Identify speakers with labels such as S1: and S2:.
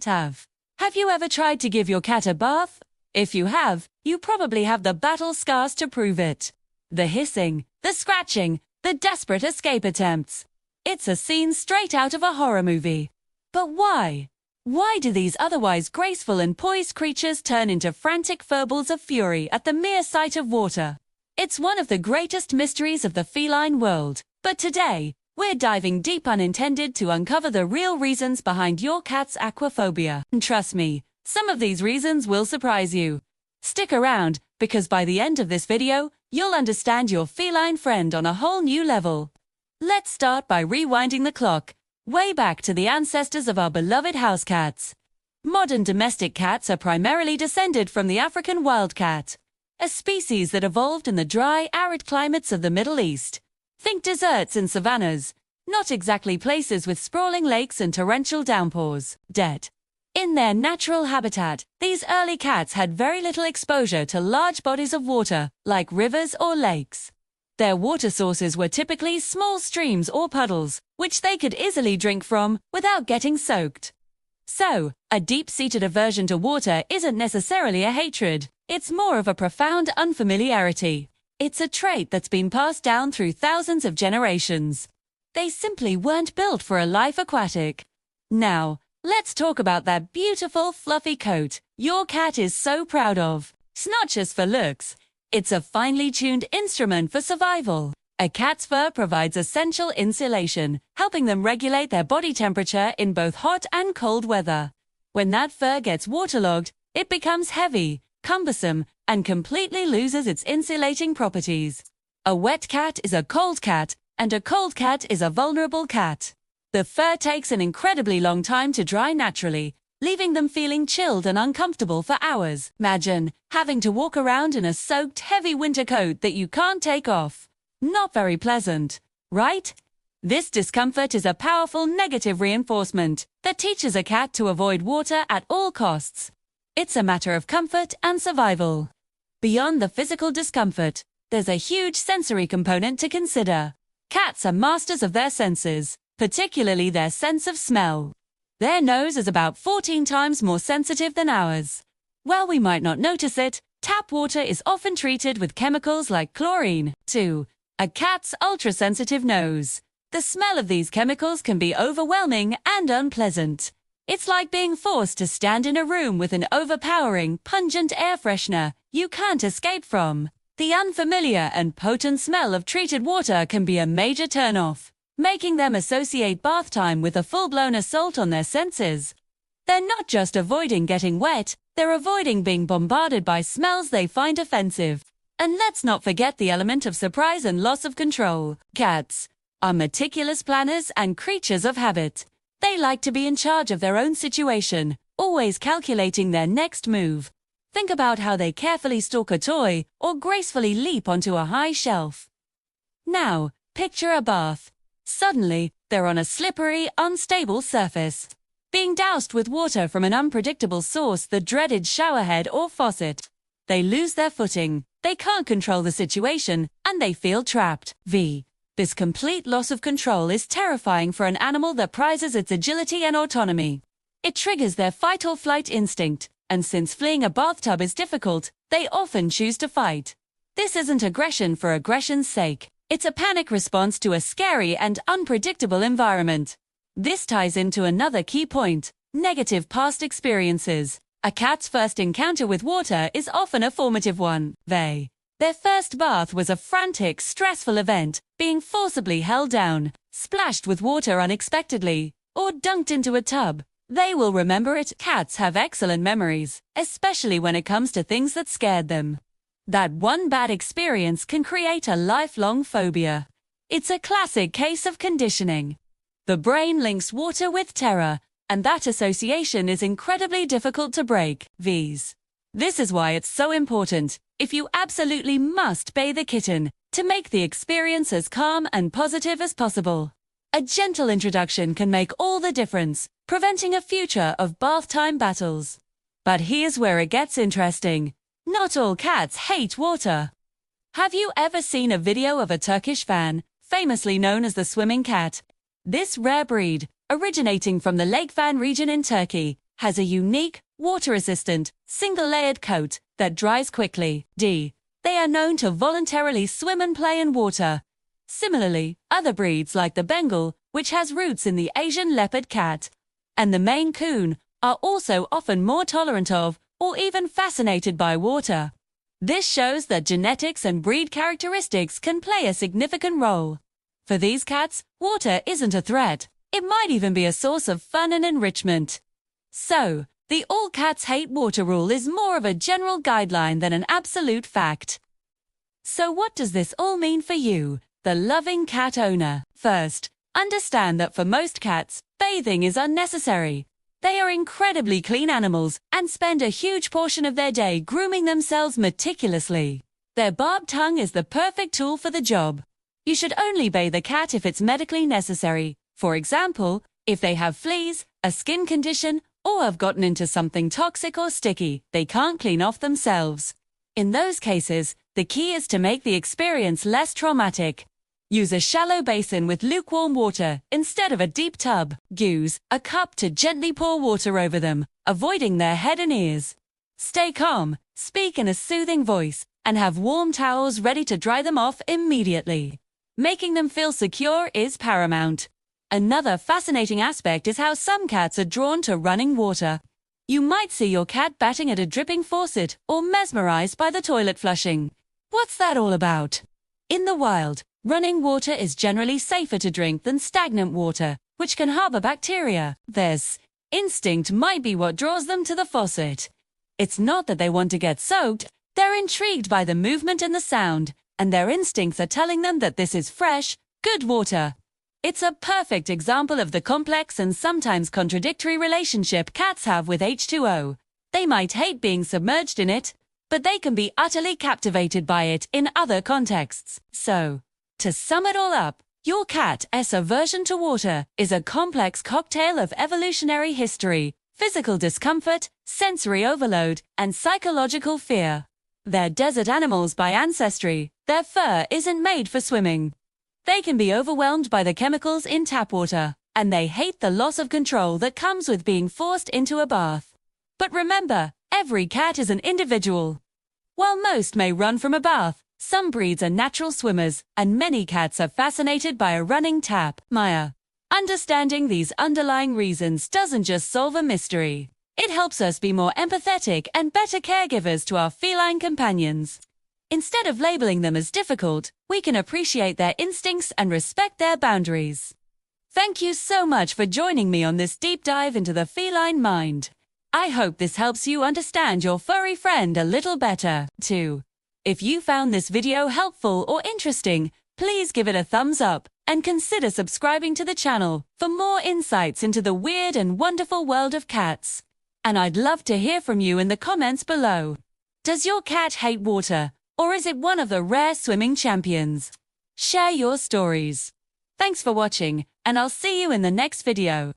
S1: Have you ever tried to give your cat a bath? If you have, you probably have the battle scars to prove it. The hissing, the scratching, the desperate escape attempts. It's a scene straight out of a horror movie. But why? Why do these otherwise graceful and poised creatures turn into frantic furballs of fury at the mere sight of water? It's one of the greatest mysteries of the feline world. But today, we're diving deep unintended to uncover the real reasons behind your cat's aquaphobia. And trust me, some of these reasons will surprise you. Stick around, because by the end of this video, you'll understand your feline friend on a whole new level. Let's start by rewinding the clock, way back to the ancestors of our beloved house cats. Modern domestic cats are primarily descended from the African wildcat, a species that evolved in the dry, arid climates of the Middle East. Think deserts and savannas, not exactly places with sprawling lakes and torrential downpours. In their natural habitat, these early cats had very little exposure to large bodies of water, like rivers or lakes. Their water sources were typically small streams or puddles, which they could easily drink from without getting soaked. So, a deep-seated aversion to water isn't necessarily a hatred. It's more of a profound unfamiliarity. It's a trait that's been passed down through thousands of generations. They simply weren't built for a life aquatic. Now, let's talk about that beautiful, fluffy coat your cat is so proud of. It's not just for looks. It's a finely tuned instrument for survival. A cat's fur provides essential insulation, helping them regulate their body temperature in both hot and cold weather. When that fur gets waterlogged, it becomes heavy, cumbersome, and completely loses its insulating properties. A wet cat is a cold cat, and a cold cat is a vulnerable cat. The fur takes an incredibly long time to dry naturally, leaving them feeling chilled and uncomfortable for hours. Imagine having to walk around in a soaked, heavy winter coat that you can't take off. Not very pleasant, right? This discomfort is a powerful negative reinforcement that teaches a cat to avoid water at all costs. It's a matter of comfort and survival. Beyond the physical discomfort, there's a huge sensory component to consider. Cats are masters of their senses, particularly their sense of smell. Their nose is about 14 times more sensitive than ours. While we might not notice it, tap water is often treated with chemicals like chlorine. 2. A cat's ultra-sensitive nose. The smell of these chemicals can be overwhelming and unpleasant. It's like being forced to stand in a room with an overpowering, pungent air freshener you can't escape from. The unfamiliar and potent smell of treated water can be a major turnoff, making them associate bath time with a full-blown assault on their senses. They're not just avoiding getting wet, they're avoiding being bombarded by smells they find offensive. And let's not forget the element of surprise and loss of control. Cats are meticulous planners and creatures of habit. They like to be in charge of their own situation, always calculating their next move. Think about how they carefully stalk a toy or gracefully leap onto a high shelf. Now, picture a bath. Suddenly, they're on a slippery, unstable surface, being doused with water from an unpredictable source, the dreaded showerhead or faucet. They lose their footing, they can't control the situation, and they feel trapped. This complete loss of control is terrifying for an animal that prizes its agility and autonomy. It triggers their fight-or-flight instinct, and since fleeing a bathtub is difficult, they often choose to fight. This isn't aggression for aggression's sake. It's a panic response to a scary and unpredictable environment. This ties into another key point: negative past experiences. A cat's first encounter with water is often a formative one. Their first bath was a frantic, stressful event, being forcibly held down, splashed with water unexpectedly, or dunked into a tub. They will remember it. Cats have excellent memories, especially when it comes to things that scared them. That one bad experience can create a lifelong phobia. It's a classic case of conditioning. The brain links water with terror, and that association is incredibly difficult to break. This is why it's so important, if you absolutely must bathe a kitten, to make the experience as calm and positive as possible. A gentle introduction can make all the difference, preventing a future of bath time battles. But here's where it gets interesting. Not all cats hate water. Have you ever seen a video of a Turkish fan, famously known as the swimming cat? This rare breed, originating from the Lake Van region in Turkey, has a unique, water-resistant, single-layered coat that dries quickly. D. They are known to voluntarily swim and play in water. Similarly, other breeds like the Bengal, which has roots in the Asian leopard cat, and the Maine Coon, are also often more tolerant of, or even fascinated by water. This shows that genetics and breed characteristics can play a significant role. For these cats, water isn't a threat. It might even be a source of fun and enrichment. So, the all cats hate water rule is more of a general guideline than an absolute fact. So what does this all mean for you, the loving cat owner? First, understand that for most cats, bathing is unnecessary. They are incredibly clean animals and spend a huge portion of their day grooming themselves meticulously. Their barbed tongue is the perfect tool for the job. You should only bathe a cat if it's medically necessary. For example, if they have fleas, a skin condition, or have gotten into something toxic or sticky they can't clean off themselves. In those cases, the key is to make the experience less traumatic. Use a shallow basin with lukewarm water instead of a deep tub. Use a cup to gently pour water over them, avoiding their head and ears. Stay calm, speak in a soothing voice, and have warm towels ready to dry them off immediately. Making them feel secure is paramount. Another fascinating aspect is how some cats are drawn to running water. You might see your cat batting at a dripping faucet or mesmerized by the toilet flushing. What's that all about? In the wild, running water is generally safer to drink than stagnant water, which can harbor bacteria. This instinct might be what draws them to the faucet. It's not that they want to get soaked, they're intrigued by the movement and the sound, and their instincts are telling them that this is fresh, good water. It's a perfect example of the complex and sometimes contradictory relationship cats have with H2O. They might hate being submerged in it, but they can be utterly captivated by it in other contexts. So, to sum it all up, your cat's aversion to water is a complex cocktail of evolutionary history, physical discomfort, sensory overload, and psychological fear. They're desert animals by ancestry. Their fur isn't made for swimming. They can be overwhelmed by the chemicals in tap water, and they hate the loss of control that comes with being forced into a bath. But remember, every cat is an individual. While most may run from a bath, some breeds are natural swimmers, and many cats are fascinated by a running tap. Maya. Understanding these underlying reasons doesn't just solve a mystery. It helps us be more empathetic and better caregivers to our feline companions. Instead of labeling them as difficult, we can appreciate their instincts and respect their boundaries. Thank you so much for joining me on this deep dive into the feline mind. I hope this helps you understand your furry friend a little better, too. If you found this video helpful or interesting, please give it a thumbs up and consider subscribing to the channel for more insights into the weird and wonderful world of cats. And I'd love to hear from you in the comments below. Does your cat hate water? Or is it one of the rare swimming champions? Share your stories. Thanks for watching, and I'll see you in the next video.